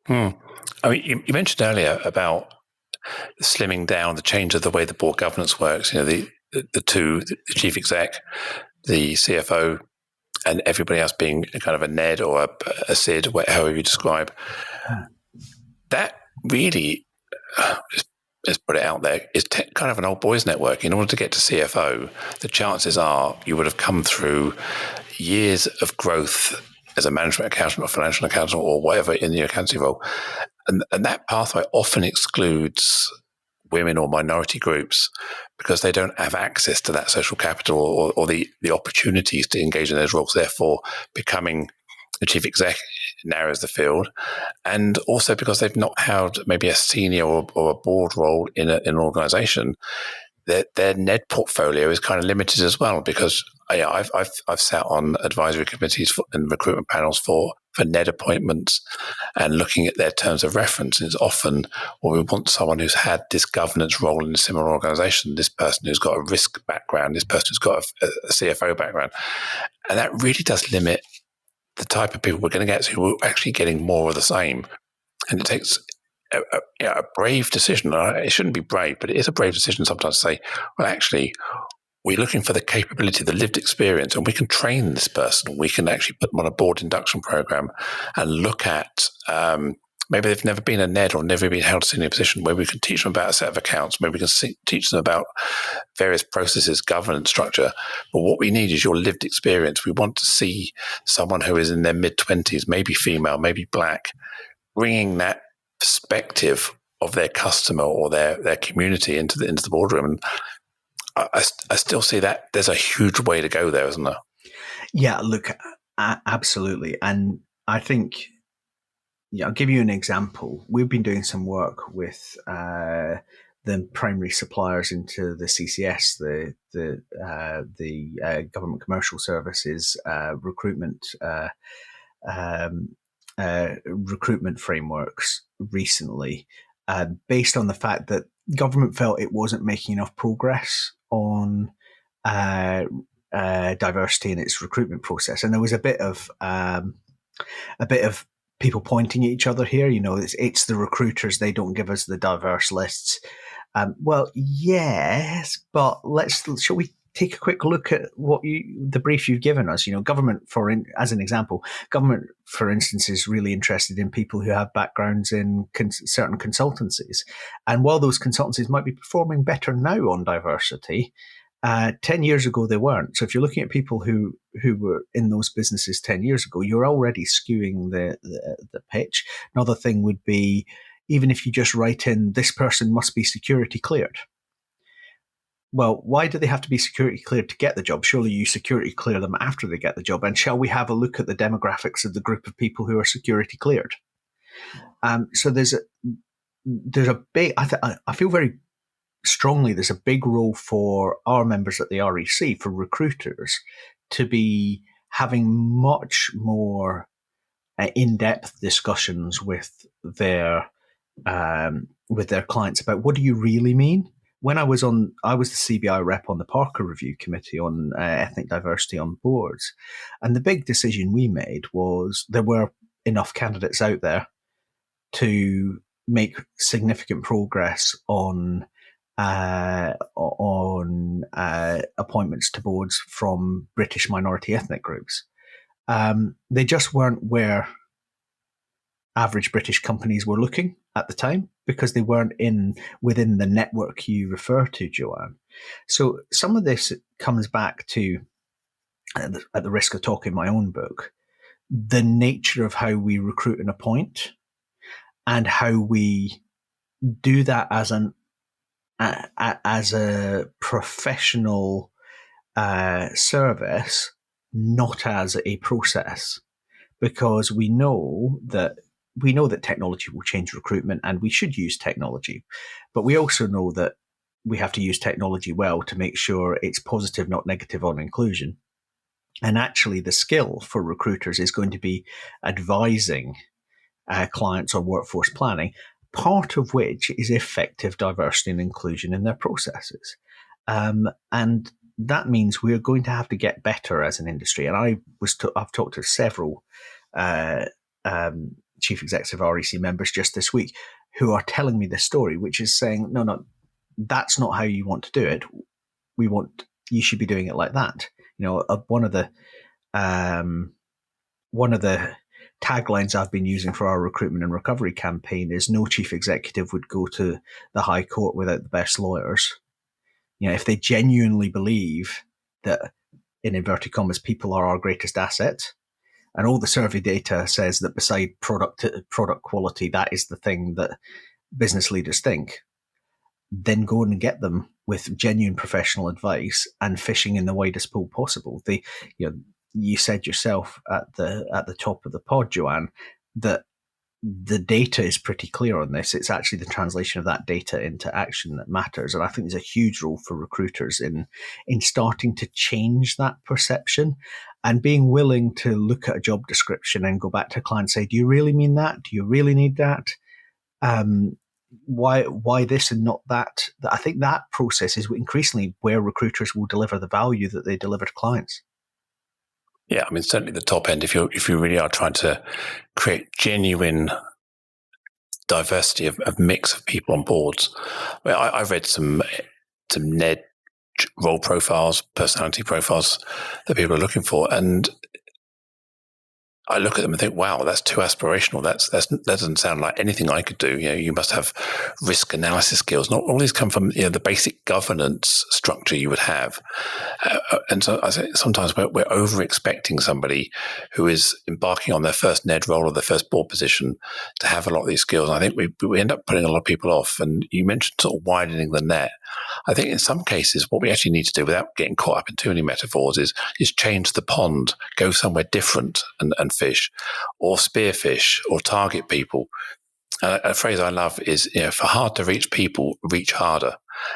I mean, you mentioned earlier about slimming down, the change of the way the board governance works. The chief exec, the CFO, and everybody else being kind of a Ned or a Sid, however you describe. That really, let's put it out there, is kind of an old boys network. In order to get to CFO, the chances are you would have come through years of growth as a management accountant or financial accountant or whatever in the accounting role. And that pathway often excludes women or minority groups because they don't have access to that social capital or the opportunities to engage in those roles. Therefore, becoming the chief exec narrows the field, and also because they've not held maybe a senior or a board role in an organization, their Ned portfolio is kind of limited as well. Because I've sat on advisory committees and recruitment panels for Ned appointments, and looking at their terms of reference, it's often, well, we want someone who's had this governance role in a similar organization, this person who's got a risk background, this person who's got a CFO background, and that really does limit the type of people we're going to get who are actually getting more of the same. And it takes a brave decision. It shouldn't be brave, but it is a brave decision sometimes to say, well, actually, we're looking for the capability, the lived experience, and we can train this person. We can actually put them on a board induction program and look at maybe they've never been a Ned or never been held a senior position, where we can teach them about a set of accounts. Maybe we can teach them about various processes, governance structure. But what we need is your lived experience. We want to see someone who is in their mid-20s, maybe female, maybe black, bringing that perspective of their customer or their community into the boardroom. And I still see that there's a huge way to go there, isn't there? Yeah, look, absolutely. And I think, I'll give you an example. We've been doing some work with the primary suppliers into the CCS, the Government Commercial Services recruitment frameworks recently, based on the fact that government felt it wasn't making enough progress on diversity in its recruitment process, and there was a bit of people pointing at each other here. It's the recruiters; they don't give us the diverse lists. Well, yes, but shall we take a quick look at the brief you've given us? Government, as an example, government, for instance, is really interested in people who have backgrounds in certain consultancies. And while those consultancies might be performing better now on diversity, 10 years ago, they weren't. So if you're looking at people who were in those businesses 10 years ago, you're already skewing the pitch. Another thing would be, even if you just write in, this person must be security cleared. Well, why do they have to be security cleared to get the job? Surely you security clear them after they get the job. And shall we have a look at the demographics of the group of people who are security cleared? So there's a big, I feel very strongly there's a big role for our members at the REC, for recruiters, to be having much more in-depth discussions with their clients about, what do you really mean? When I was the CBI rep on the Parker Review Committee on ethnic diversity on boards, and the big decision we made was there were enough candidates out there to make significant progress on appointments to boards from British minority ethnic groups. They just weren't where average British companies were looking at the time, because they weren't within the network you refer to, Joanne. So some of this comes back to, at the risk of talking my own book, the nature of how we recruit and appoint, and how we do that as a professional service, not as a process, because we know that technology will change recruitment, and we should use technology, but we also know that we have to use technology well to make sure it's positive, not negative, on inclusion. And actually, the skill for recruiters is going to be advising clients on workforce planning, part of which is effective diversity and inclusion in their processes. And that means we're going to have to get better as an industry. And I've talked to several chief executive REC members just this week who are telling me this story, which is saying, no, that's not how you want to do it. You should be doing it like that. One of the taglines I've been using for our recruitment and recovery campaign is, no chief executive would go to the High Court without the best lawyers. If they genuinely believe that, in inverted commas, people are our greatest asset, and all the survey data says that beside product quality, that is the thing that business leaders think, then go and get them with genuine professional advice and fishing in the widest pool possible. You said yourself at the top of the pod, Joanne, that the data is pretty clear on this. It's actually the translation of that data into action that matters. And I think there's a huge role for recruiters in starting to change that perception, and being willing to look at a job description and go back to a client and say, do you really mean that? Do you really need that? Why this and not that? I think that process is increasingly where recruiters will deliver the value that they deliver to clients. Yeah, I mean, certainly the top end, if you really are trying to create genuine diversity of mix of people on boards. I've read some NED role profiles, personality profiles that people are looking for, and I look at them and think, wow, that's too aspirational. That doesn't sound like anything I could do. You must have risk analysis skills. Not all these come from the basic governance structure you would have. And so I say sometimes we're over expecting somebody who is embarking on their first NED role or their first board position to have a lot of these skills. And I think we end up putting a lot of people off. And you mentioned sort of widening the net. I think in some cases, what we actually need to do, without getting caught up in too many metaphors, is change the pond, go somewhere different and fish, or spearfish, or target people. A phrase I love is, for hard to reach people, reach harder.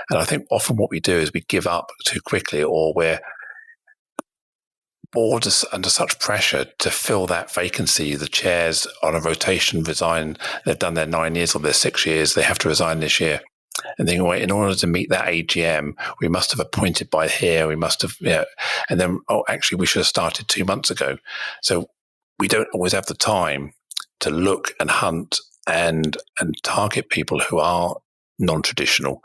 And I think often what we do is we give up too quickly, or we're boards under such pressure to fill that vacancy. The chairs on a rotation resign. They've done their 9 years or their 6 years. They have to resign this year. And then, in order to meet that AGM, we must have appointed by here. We must have, and then, actually, we should have started 2 months ago. So we don't always have the time to look and hunt and target people who are non-traditional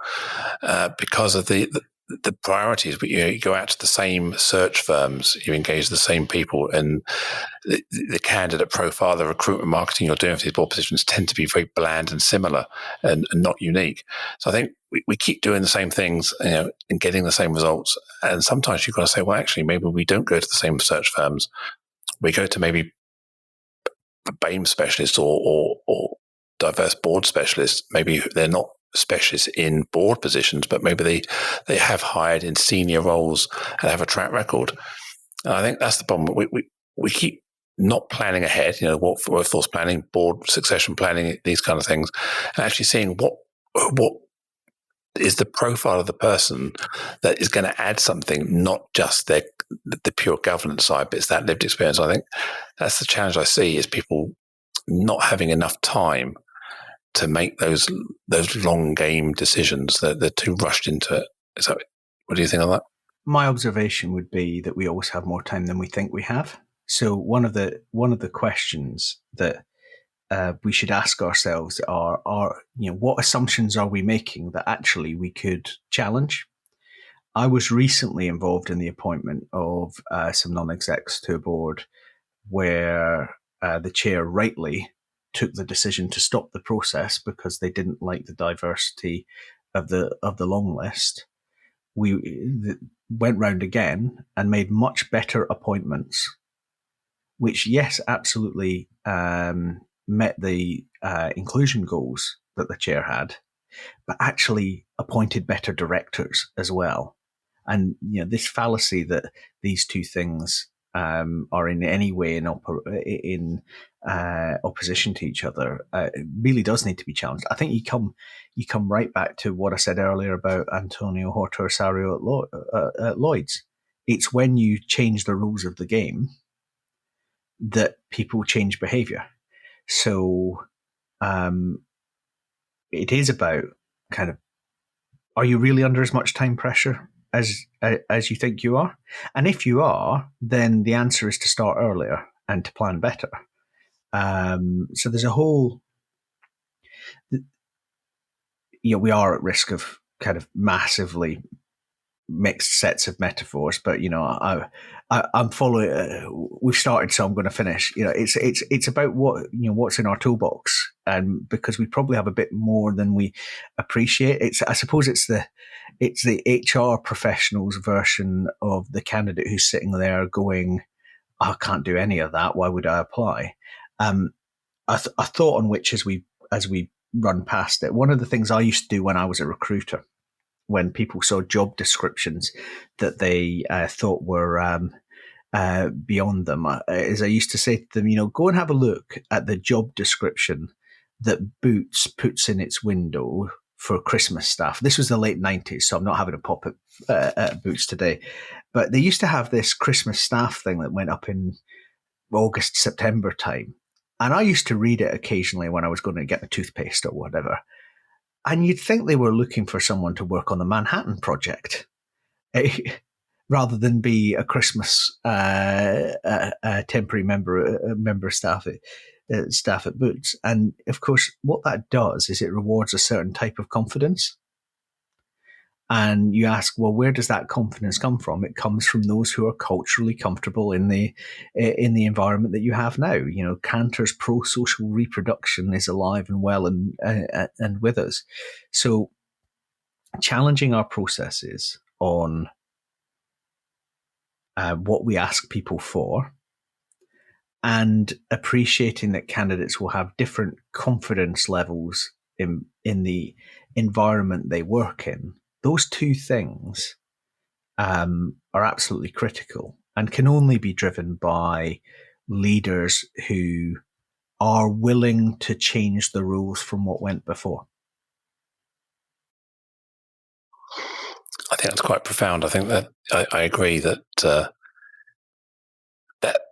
because of the the priorities, but you go out to the same search firms, you engage the same people, and the candidate profile, the recruitment marketing you're doing for these board positions tend to be very bland and similar and not unique. So I think we keep doing the same things, and getting the same results. And sometimes you've got to say, well, actually, maybe we don't go to the same search firms. We go to maybe BAME specialists or diverse board specialists. Maybe they're not specialists in board positions, but maybe they have hired in senior roles and have a track record. And I think that's the problem. We keep not planning ahead, workforce planning, board succession planning, these kind of things, and actually seeing what is the profile of the person that is going to add something, not just the pure governance side, but it's that lived experience. I think that's the challenge I see, is people not having enough time to make those long game decisions. They're too rushed into it. So, what do you think of that? My observation would be that we always have more time than we think we have. So one of the questions that we should ask ourselves are what assumptions are we making that actually we could challenge? I was recently involved in the appointment of some non-execs to a board where the chair rightly took the decision to stop the process because they didn't like the diversity of the long list. We went round again and made much better appointments, which, yes, absolutely met the inclusion goals that the chair had, but actually appointed better directors as well. And this fallacy that these two things are in any way in opposition to each other really does need to be challenged. I think you come right back to what I said earlier about Antonio Horta Osorio at Lloyd's. It's when you change the rules of the game that people change behavior. So it is about kind of, are you really under as much time pressure as you think you are? And if you are, then the answer is to start earlier and to plan better. So there's a whole, we are at risk of kind of massively mixed sets of metaphors, but I'm following. We've started, so I'm going to finish. It's about what's in our toolbox, and because we probably have a bit more than we appreciate. I suppose it's the HR professional's version of the candidate who's sitting there going, I can't do any of that. Why would I apply? A thought on which, as we run past it, one of the things I used to do when I was a recruiter, when people saw job descriptions that they thought were beyond them, is I used to say to them, go and have a look at the job description that Boots puts in its window for Christmas staff. This was the late 90s, so I'm not having a pop at Boots today. But they used to have this Christmas staff thing that went up in August, September time. And I used to read it occasionally when I was going to get a toothpaste or whatever. And you'd think they were looking for someone to work on the Manhattan Project rather than be a Christmas temporary member staff at Boots. And of course, what that does is it rewards a certain type of confidence. And you ask, well, where does that confidence come from? It comes from those who are culturally comfortable in the environment that you have now. Cantor's pro-social reproduction is alive and well and with us. So challenging our processes on what we ask people for, and appreciating that candidates will have different confidence levels in the environment they work in. Those two things are absolutely critical and can only be driven by leaders who are willing to change the rules from what went before. I think that's quite profound. I think that I agree that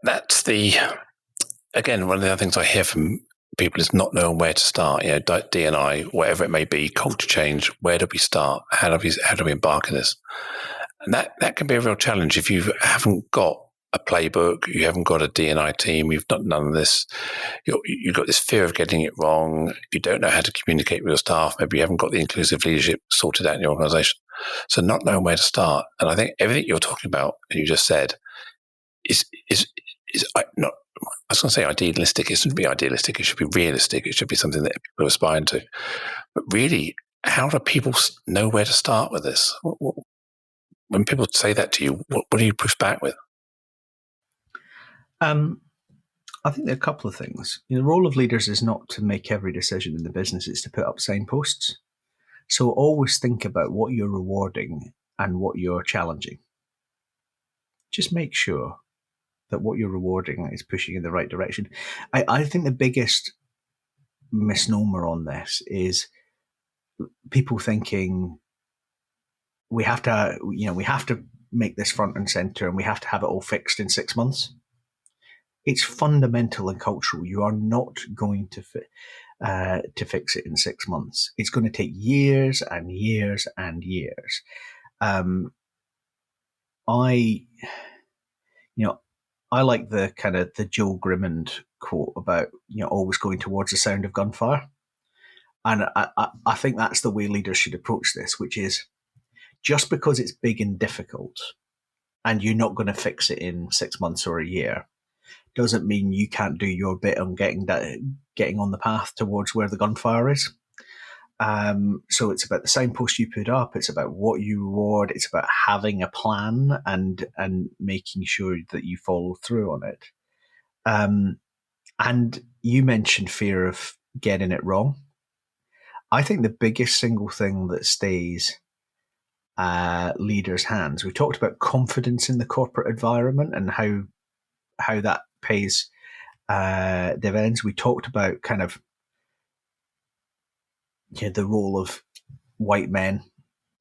that's the, again, one of the other things I hear from people is not knowing where to start. D&I, whatever it may be, culture change. Where do we start? How do we embark in this? And that can be a real challenge if you haven't got a playbook, you haven't got a D&I team, you've done none of this. You've got this fear of getting it wrong. You don't know how to communicate with your staff. Maybe you haven't got the inclusive leadership sorted out in your organisation. So not knowing where to start. And I think everything you're talking about, and you just said, is not. I was going to say idealistic. It shouldn't be idealistic. It should be realistic. It should be something that people are aspiring to. But really, how do people know where to start with this? When people say that to you, what do you push back with? I think there are a couple of things. The role of leaders is not to make every decision in the business, it's to put up signposts. So always think about what you're rewarding and what you're challenging. Just make sure that what you're rewarding is pushing in the right direction. I think the biggest misnomer on this is people thinking we have to make this front and center and we have to have it all fixed in 6 months. It's fundamental and cultural. You are not going to fix it in 6 months. It's going to take years and years and years. I like the kind of the Joel Grimmond quote about always going towards the sound of gunfire, and I think that's the way leaders should approach this, which is just because it's big and difficult, and you're not going to fix it in 6 months or a year, doesn't mean you can't do your bit on getting on the path towards where the gunfire is. So it's about the signpost you put up. It's about what you reward. It's about having a plan and making sure that you follow through on it. And you mentioned fear of getting it wrong. I think the biggest single thing that stays leaders' hands. We talked about confidence in the corporate environment and how that pays dividends. We talked about kind of the role of white men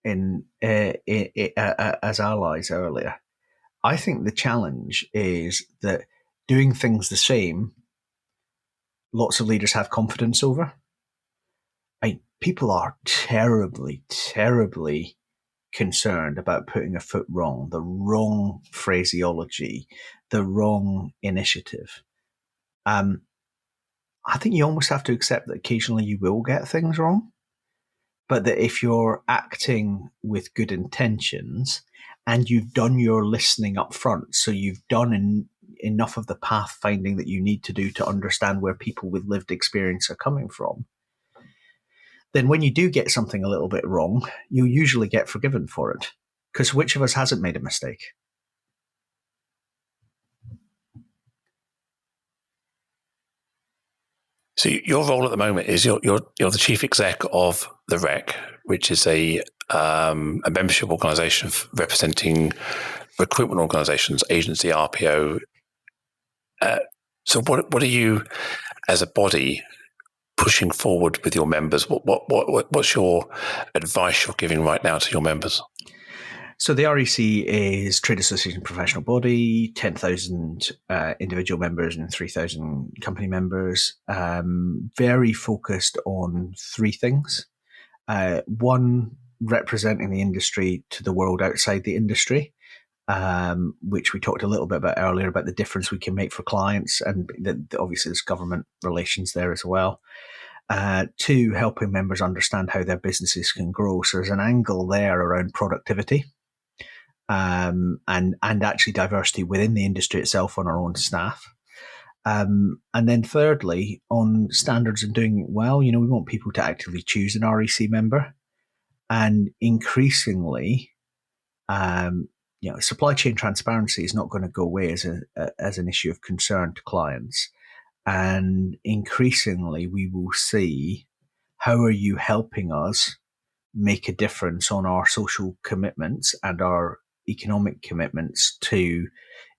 in as allies earlier. I think the challenge is that doing things the same, lots of leaders have confidence over. People are terribly, terribly concerned about putting a foot wrong, the wrong phraseology, the wrong initiative. I think you almost have to accept that occasionally you will get things wrong, but that if you're acting with good intentions and you've done your listening up front, so you've done enough of the path finding that you need to do to understand where people with lived experience are coming from, then when you do get something a little bit wrong, you'll usually get forgiven for it. Because which of us hasn't made a mistake? So your role at the moment is you're the chief exec of the REC, which is a membership organisation representing recruitment organisations, agency, RPO. So what are you, as a body, pushing forward with your members? What's your advice you're giving right now to your members? So the REC is Trade Association professional body, 10,000 individual members and 3,000 company members, very focused on three things. One, representing the industry to the world outside the industry, which we talked a little bit about earlier, about the difference we can make for clients, and obviously there's government relations there as well. Two, helping members understand how their businesses can grow. So there's an angle there around productivity. And actually diversity within the industry itself on our own staff. And then thirdly, on standards and doing it well, we want people to actively choose an REC member. And increasingly, supply chain transparency is not going to go away as an issue of concern to clients. And increasingly, we will see, how are you helping us make a difference on our social commitments and our economic commitments to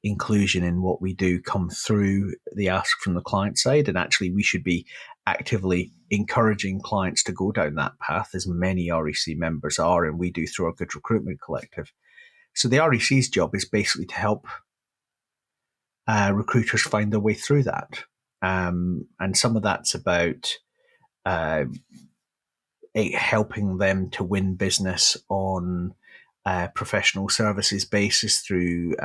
inclusion in what we do come through the ask from the client side. And actually, we should be actively encouraging clients to go down that path, as many REC members are, and we do through our Good Recruitment Collective. So the REC's job is basically to help recruiters find their way through that. And some of that's about helping them to win business on professional services basis through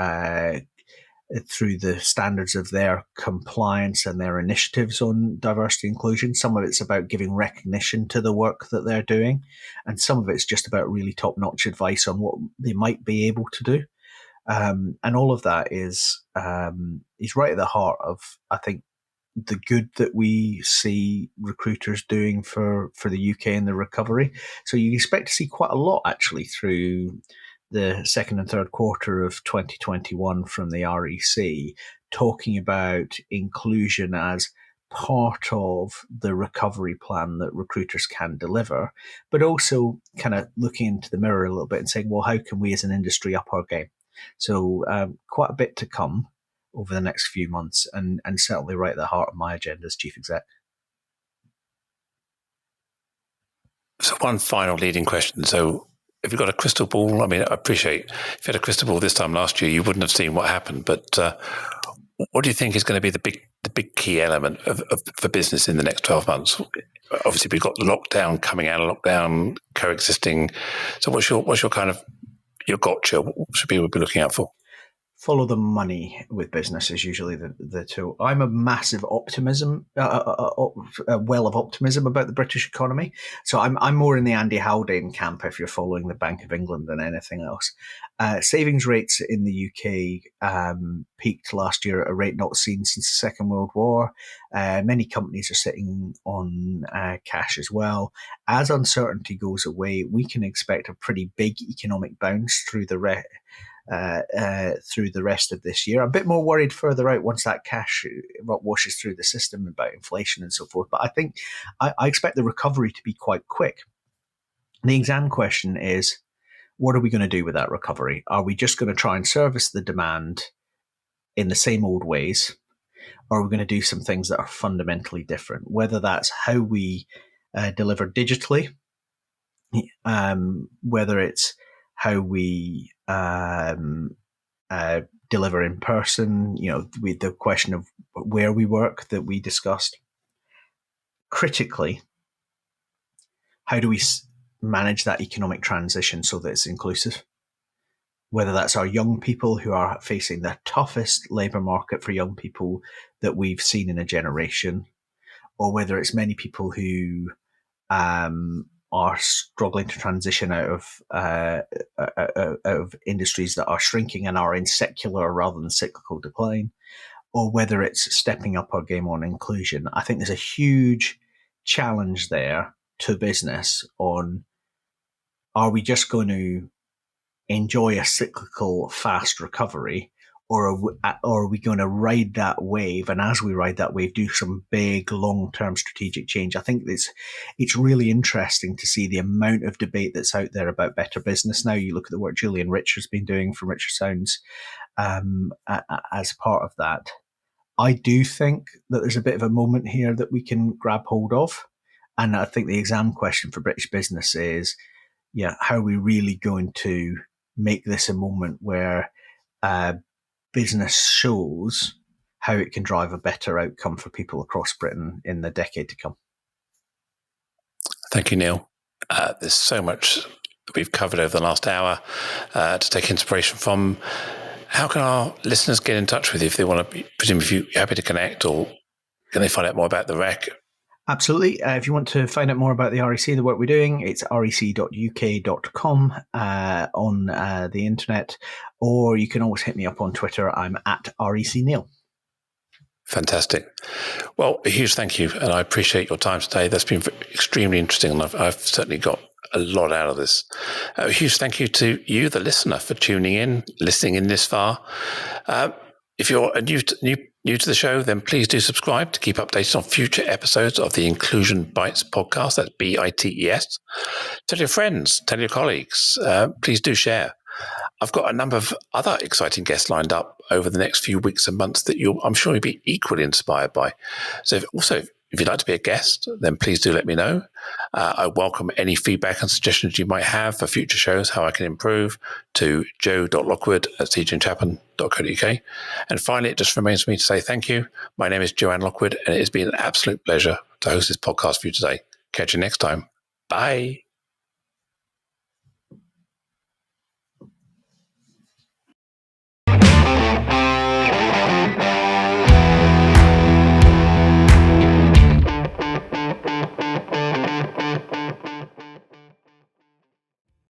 through the standards of their compliance and their initiatives on diversity inclusion. Some of it's about giving recognition to the work that they're doing, and some of it's just about really top-notch advice on what they might be able to do. And all of that is right at the heart of, I think, the good that we see recruiters doing for the UK and the recovery. So you expect to see quite a lot actually through the second and third quarter of 2021 from the REC, talking about inclusion as part of the recovery plan that recruiters can deliver, but also kind of looking into the mirror a little bit and saying, well, how can we as an industry up our game? So quite a bit to come over the next few months, and certainly right at the heart of my agenda as chief exec. So one final leading question. So if you've got a crystal ball, I mean, I appreciate if you had a crystal ball this time last year, you wouldn't have seen what happened. But what do you think is going to be the big key element for business in the next 12 months? Obviously, we've got the lockdown, coming out of lockdown, coexisting. So what's your kind of your gotcha? What should people be looking out for? Follow the money with business is usually the tool. I'm a massive optimism, a well of optimism about the British economy. So I'm more in the Andy Haldane camp if you're following the Bank of England than anything else. Savings rates in the UK peaked last year at a rate not seen since the Second World War. Many companies are sitting on cash as well. As uncertainty goes away, we can expect a pretty big economic bounce through the rest of this year. I'm a bit more worried further out once that cash washes through the system about inflation and so forth. But I think I expect the recovery to be quite quick. The exam question is, what are we going to do with that recovery? Are we just going to try and service the demand in the same old ways? Or are we going to do some things that are fundamentally different? Whether that's how we deliver digitally, whether it's how we deliver in person, with the question of where we work that we discussed. Critically, how do we manage that economic transition so that it's inclusive? Whether that's our young people who are facing the toughest labour market for young people that we've seen in a generation, or whether it's many people who are struggling to transition out of industries that are shrinking and are in secular rather than cyclical decline, or whether it's stepping up our game on inclusion. I think there's a huge challenge there to business on, are we just going to enjoy a cyclical fast recovery, or are we going to ride that wave? And as we ride that wave, do some big long-term strategic change. I think it's really interesting to see the amount of debate that's out there about better business now. You look at the work Julian Richard's been doing from Richard Sounds as part of that. I do think that there's a bit of a moment here that we can grab hold of. And I think the exam question for British business is, how are we really going to make this a moment where business shows how it can drive a better outcome for people across Britain in the decade to come? Thank you, Neil. There's so much that we've covered over the last hour to take inspiration from. How can our listeners get in touch with you if they want to, presume if you're happy to connect, or can they find out more about the REC? Absolutely. If you want to find out more about the REC, the work we're doing, it's rec.uk.com on the internet, or you can always hit me up on Twitter. I'm at RECNeil. Fantastic. Well, a huge thank you, and I appreciate your time today. That's been extremely interesting, and I've certainly got a lot out of this. A huge thank you to you, the listener, for tuning in, listening in this far. If you're new to the show, then please do subscribe to keep updated on future episodes of the Inclusion Bites podcast. That's BITES. Tell your friends, tell your colleagues. Please do share. I've got a number of other exciting guests lined up over the next few weeks and months that I'm sure you'll be equally inspired by. So if you'd like to be a guest, then please do let me know. I welcome any feedback and suggestions you might have for future shows, how I can improve, to joe.lockwood@tjchappen.co.uk. And finally, it just remains for me to say thank you. My name is Joanne Lockwood, and it has been an absolute pleasure to host this podcast for you today. Catch you next time. Bye.